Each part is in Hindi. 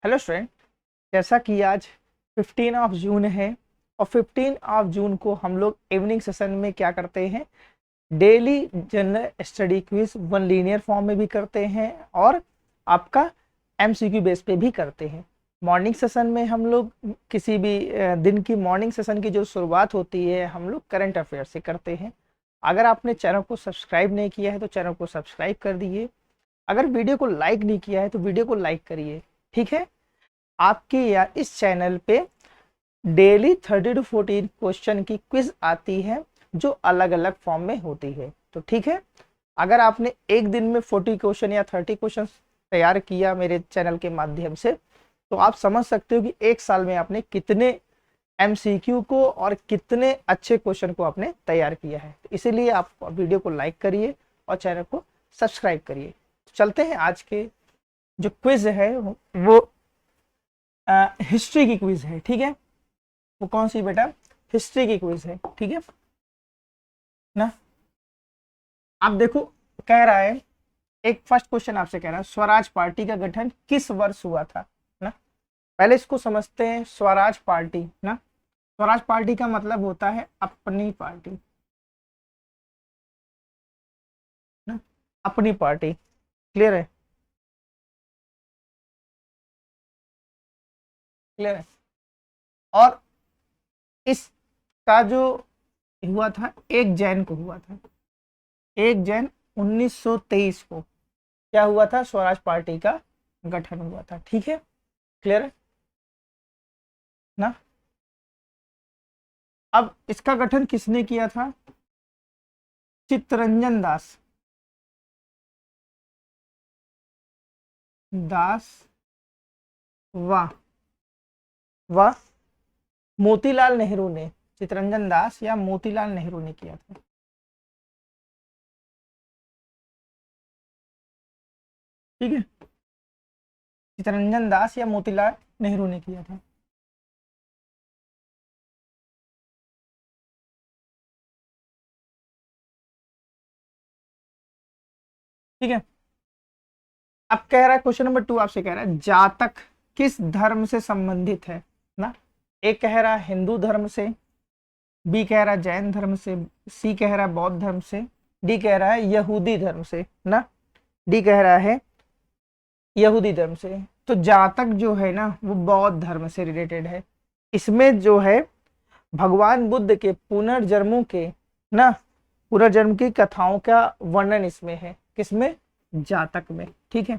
Hello student. जैसा कि आज 15 जून है और 15 जून को हम लोग इवनिंग सेशन में क्या करते हैं, daily general study quiz one linear form में भी करते हैं और आपका एमसीक्यू बेस पे भी करते हैं। मॉर्निंग सेशन में हम लोग किसी भी दिन की मॉर्निंग सेशन की जो शुरुआत होती है हम लोग करंट अफेयर से करते हैं। अगर आपने चैनल को सब्सक्राइब नहीं किया है तो चैनल को सब्सक्राइब कर दीजिए। अगर वीडियो को लाइक नहीं किया है तो वीडियो को लाइक करिए। ठीक है, आपके या इस चैनल पे डेली 30 to 14 क्वेश्चन की क्विज आती है जो अलग अलग फॉर्म में होती है। तो ठीक है, अगर आपने एक दिन में 40 क्वेश्चन या 30 क्वेश्चन तैयार किया मेरे चैनल के माध्यम से तो आप समझ सकते हो कि एक साल में आपने कितने एमसीक्यू को और कितने अच्छे क्वेश्चन को आपने तैयार किया है। तो इसीलिए आप वीडियो को लाइक करिए और चैनल को सब्सक्राइब करिए। तो चलते हैं, आज के जो क्विज है वो हिस्ट्री की क्विज है। ठीक है, वो कौन सी बेटा? हिस्ट्री की क्विज है। ठीक है ना। आप देखो, कह रहा है एक फर्स्ट क्वेश्चन आपसे कह रहा है स्वराज पार्टी का गठन किस वर्ष हुआ था ना। पहले इसको समझते हैं। स्वराज पार्टी ना, स्वराज पार्टी का मतलब होता है अपनी पार्टी ना, अपनी पार्टी। क्लियर है? क्लियर है। और इसका जो हुआ था 1 जैन को हुआ था। 1 जैन 1923 को क्या हुआ था? स्वराज पार्टी का गठन हुआ था। ठीक है, क्लियर है ना। अब इसका गठन किसने किया था? चित्तरंजन दास दास वाह वाह मोतीलाल नेहरू ने, चित्तरंजन दास या मोतीलाल नेहरू ने किया था। ठीक है, चित्तरंजन दास या मोतीलाल नेहरू ने किया था। ठीक है, अब कह रहा है क्वेश्चन नंबर 2 आपसे कह रहा है जातक किस धर्म से संबंधित है ना। एक कह रहा है हिंदू धर्म से, बी कह रहा है जैन धर्म से, सी कह रहा है बौद्ध धर्म से, डी कह रहा है यहूदी धर्म से ना। डी कह रहा है यहूदी धर्म से। तो जातक जो है ना वो बौद्ध धर्म से रिलेटेड है। इसमें जो है भगवान बुद्ध के पुनर्जन्मों के ना, पुनर्जन्म की कथाओं का वर्णन इसमें है। किसमें? जातक में। ठीक है,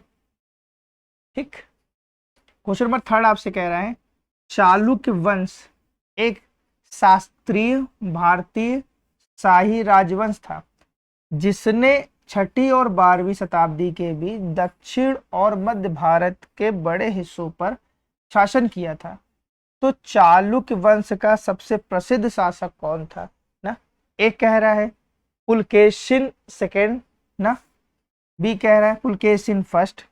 ठीक। क्वेश्चन नंबर 3 आपसे कह रहा है चालुक्य वंश एक शास्त्रीय भारतीय शाही राजवंश था जिसने 6ठी और 12वीं शताब्दी के बीच दक्षिण और मध्य भारत के बड़े हिस्सों पर शासन किया था। तो चालुक्य वंश का सबसे प्रसिद्ध शासक कौन था ना। एक कह रहा है पुलकेशिन सेकेंड ना, बी कह रहा है पुलकेशिन फर्स्ट,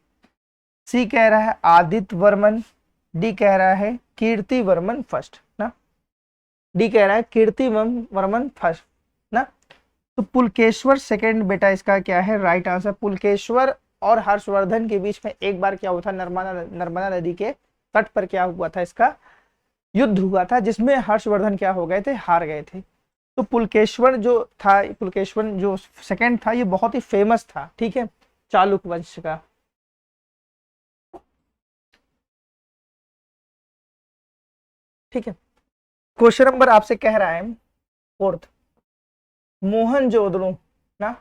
सी कह रहा है आदित्य वर्मन, डी कह रहा है कीर्ति वर्मन फर्स्ट ना। डी कह रहा है कीर्ति वर्मन फर्स्ट ना। तो पुलकेश्वर सेकेंड बेटा इसका क्या है? Right answer. पुलकेश्वर और हर्षवर्धन के बीच में एक बार क्या हुआ था, नर्मदा नदी के तट पर क्या हुआ था, इसका युद्ध हुआ था जिसमें हर्षवर्धन क्या हो गए थे, हार गए थे। तो पुलकेश्वर जो था, पुलकेश्वर जो सेकंड था ये बहुत ही फेमस था। ठीक है, चालुक्य वंश का। ठीक है, क्वेश्चन नंबर आपसे कह रहा है 4th, मोहनजोदड़ो ना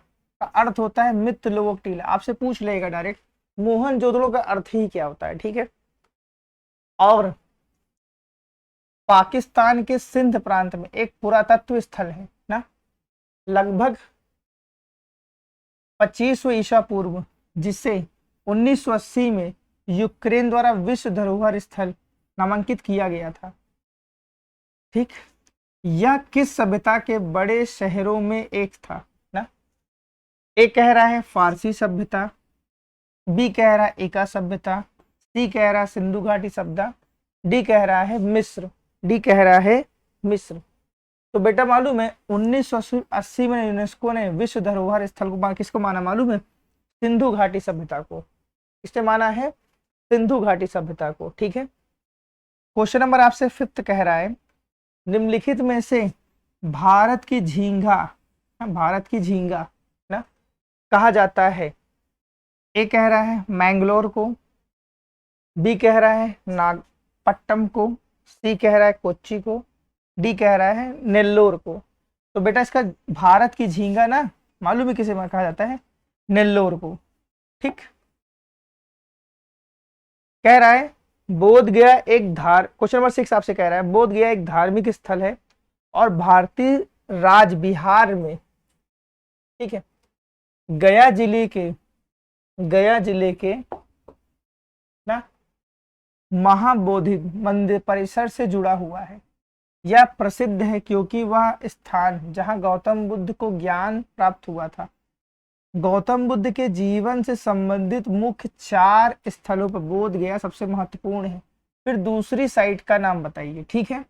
का अर्थ होता है मित्र लोगों टीला। आपसे पूछ लेगा डायरेक्ट मोहनजोदड़ो का अर्थ ही क्या होता है। ठीक है, और पाकिस्तान के सिंध प्रांत में एक पुरातत्व स्थल है ना, लगभग 2500 ईसा पूर्व, जिसे 1980 में यूक्रेन द्वारा विश्व धरोहर स्थल नामांकित किया गया था। ठीक, यह किस सभ्यता के बड़े शहरों में एक था ना। एक कह रहा है फारसी सभ्यता, बी कह रहा है एका सभ्यता, सी कह रहा है सिंधु घाटी सभ्यता, डी कह रहा है मिस्र। डी कह रहा है मिस्र। तो बेटा मालूम है 1980 में यूनेस्को ने विश्व धरोहर स्थल को किसको माना मालूम है? सिंधु घाटी सभ्यता को। किसने माना है? सिंधु घाटी सभ्यता को। ठीक है, क्वेश्चन नंबर आपसे 5th कह रहा है निम्नलिखित में से भारत की झींगा, भारत की झींगा ना कहा जाता है। ए कह रहा है मैंगलोर को, बी कह रहा है नागपट्टनम को, सी कह रहा है कोच्चि को, डी कह रहा है नेल्लोर को। तो बेटा इसका भारत की झींगा ना मालूम है किसे कहा जाता है, नेल्लोर को। ठीक, कह रहा है बोध गया एक क्वेश्चन नंबर 6 आपसे कह रहा है बोध गया एक धार्मिक स्थल है और भारतीय राज बिहार में, ठीक है, गया जिले के ना महाबोधि मंदिर परिसर से जुड़ा हुआ है। यह प्रसिद्ध है क्योंकि वह स्थान जहां गौतम बुद्ध को ज्ञान प्राप्त हुआ था। गौतम बुद्ध के जीवन से संबंधित मुख्य 4 स्थलों पर बोध गया सबसे महत्वपूर्ण है। फिर दूसरी साइट का नाम बताइए। ठीक है,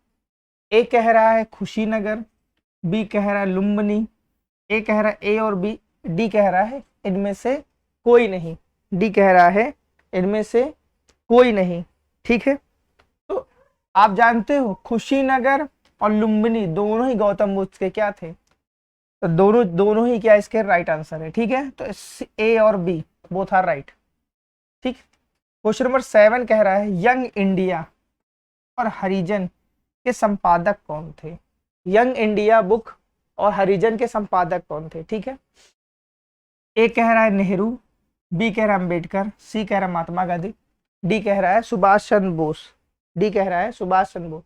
ए कह रहा है खुशीनगर, बी कह रहा है लुम्बिनी, ए कह रहा है ए और बी, डी कह रहा है इनमें से कोई नहीं, डी कह रहा है इनमें से कोई नहीं। ठीक है, तो आप जानते हो खुशीनगर और लुम्बिनी दोनों ही गौतम बुद्ध के क्या थे, तो दोनों ही क्या इसके राइट आंसर है। ठीक है, तो ए और बी बोथ आर राइट। ठीक, क्वेश्चन नंबर 7 कह रहा है यंग इंडिया और हरिजन के संपादक कौन थे। यंग इंडिया बुक और हरिजन के संपादक कौन थे। ठीक है, ए कह रहा है नेहरू, बी कह रहा है अम्बेडकर, सी कह रहा है महात्मा गांधी, डी कह रहा है सुभाष चंद्र बोस, डी कह रहा है सुभाष चंद्र बोस।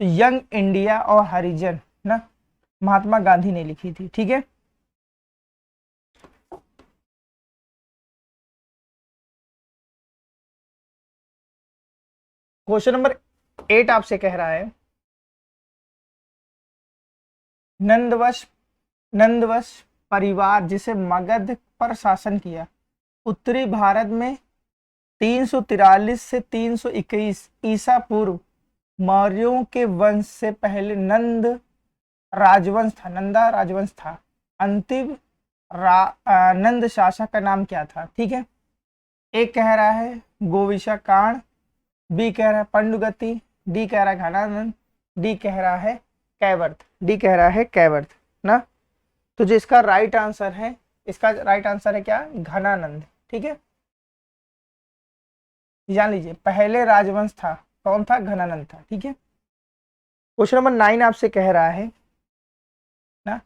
तो यंग इंडिया और हरिजन ना महात्मा गांधी ने लिखी थी। ठीक है, क्वेश्चन नंबर 8 आपसे कह रहा है नंदवंश परिवार जिसे मगध पर शासन किया उत्तरी भारत में 343 से 321 ईसा पूर्व मौर्यों के वंश से पहले नंदा राजवंश था। अंतिम नंद शासक का नाम क्या था। ठीक है, एक कह रहा है गोविशा कांड, बी कह रहा है पंडुगति, डी कह रहा है घनानंद, डी कह रहा है कैवर्त, डी कह रहा है कैवर्त ना। तो जो इसका राइट आंसर है, इसका राइट आंसर है क्या, घनानंद। ठीक है, जान लीजिए पहले राजवंश था कौन था, घनानंद था। ठीक है, क्वेश्चन नंबर 9 आपसे कह रहा है ना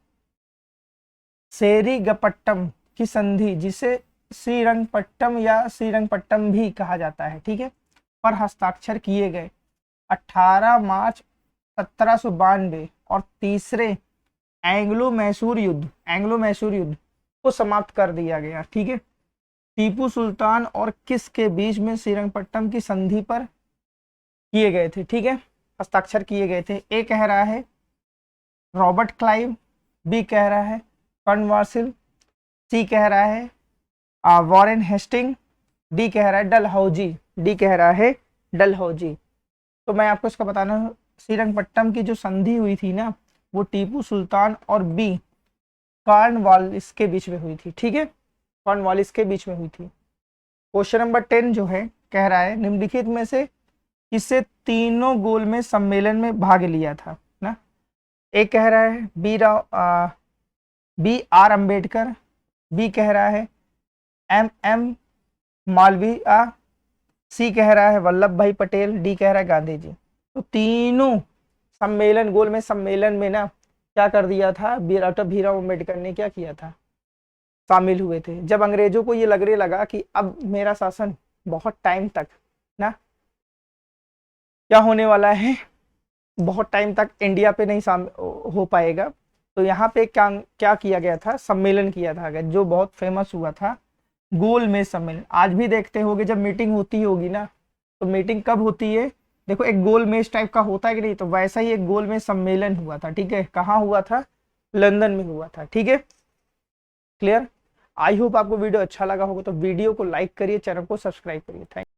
सेरीगपट्टम की संधि जिसे श्रीरंगपट्टम या श्रीरंगपट्टम भी कहा जाता है, ठीक है, पर हस्ताक्षर किए गए 18 मार्च 1792 और तीसरे एंग्लो मैसूर युद्ध को समाप्त कर दिया गया। ठीक है, टीपू सुल्तान और किस के बीच में श्रीरंगपट्टम की संधि पर किए गए थे। ठीक है, हस्ताक्षर किए गए थे। ए कह रहा है रॉबर्ट क्लाइव, बी कह रहा है कॉर्नवालिस, सी कह रहा है वॉरेन हेस्टिंग, डी कह रहा है डलहौजी। तो मैं आपको इसका बताना, श्रीरंगपट्टम की जो संधि हुई थी ना वो टीपू सुल्तान और बी कॉर्नवालिस के बीच में हुई थी। ठीक है, कॉर्नवालिस के बीच में हुई थी। क्वेश्चन नंबर 10 जो है कह रहा है निम्नलिखित में से किससे तीनों गोलमेज सम्मेलन में भाग लिया था ना। एक कह रहा है बी आर अम्बेडकर, बी कह रहा है एम मालवीय, सी कह रहा है वल्लभ भाई पटेल, डी कह रहा है गांधी जी। तो तीनों सम्मेलन गोलमेज सम्मेलन में ना क्या कर दिया था, डॉक्टर भीमराव अम्बेडकर ने क्या किया था, शामिल हुए थे। जब अंग्रेजों को ये लगने लगा कि अब मेरा शासन बहुत टाइम तक ना क्या होने वाला है, बहुत टाइम तक इंडिया पे नहीं हो पाएगा, तो यहाँ पे क्या किया गया था, सम्मेलन किया था जो बहुत फेमस हुआ था, गोलमेज सम्मेलन। आज भी देखते होगे जब मीटिंग होती होगी ना, तो मीटिंग कब होती है, देखो एक गोलमेज टाइप का होता है कि नहीं, तो वैसा ही एक गोलमेज सम्मेलन हुआ था। ठीक है, कहाँ हुआ था, लंदन में हुआ था। ठीक है, क्लियर। आई होप आपको वीडियो अच्छा लगा होगा, तो वीडियो को लाइक करिए, चैनल को सब्सक्राइब करिए। थैंक